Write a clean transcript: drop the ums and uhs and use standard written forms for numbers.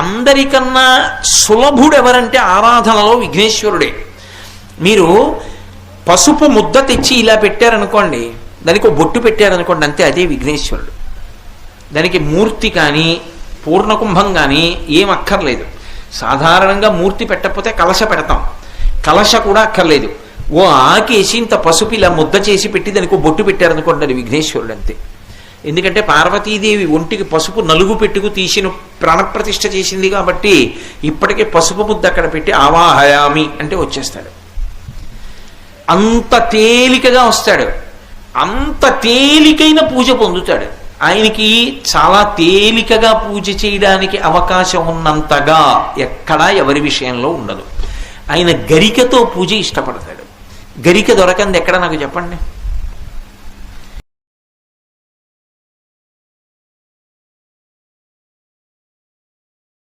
అందరికన్నా సులభుడు ఎవరంటే ఆరాధనలో విఘ్నేశ్వరుడే. మీరు పసుపు ముద్ద తెచ్చి ఇలా పెట్టారనుకోండి, దానికి ఒక బొట్టు పెట్టారనుకోండి, అంతే, అదే విఘ్నేశ్వరుడు. దానికి మూర్తి కానీ పూర్ణకుంభం కానీ ఏం అక్కర్లేదు. సాధారణంగా మూర్తి పెట్టకపోతే కలశ పెడతాం, కలశ కూడా అక్కర్లేదు. ఓ ఆకేసి ఇంత పసుపు ఇలా ముద్ద చేసి పెట్టి దానికి ఒక బొట్టు పెట్టారనుకోండి, అది విఘ్నేశ్వరుడు అంతే. ఎందుకంటే పార్వతీదేవి ఒంటికి పసుపు నలుగు పెట్టుకు తీసిన ప్రాణప్రతిష్ఠ చేసింది కాబట్టి ఇప్పటికే పసుపు ముద్ద అక్కడ పెట్టి ఆవాహయామి అంటే వచ్చేస్తాడు. అంత తేలికగా వస్తాడు, అంత తేలికైన పూజ పొందుతాడు. ఆయనకి చాలా తేలికగా పూజ చేయడానికి అవకాశం ఉన్నంతగా ఎక్కడా ఎవరి విషయంలో ఉండదు. ఆయన గరికతో పూజ ఇష్టపడతాడు. గరిక దొరకంది ఎక్కడ నాకు చెప్పండి.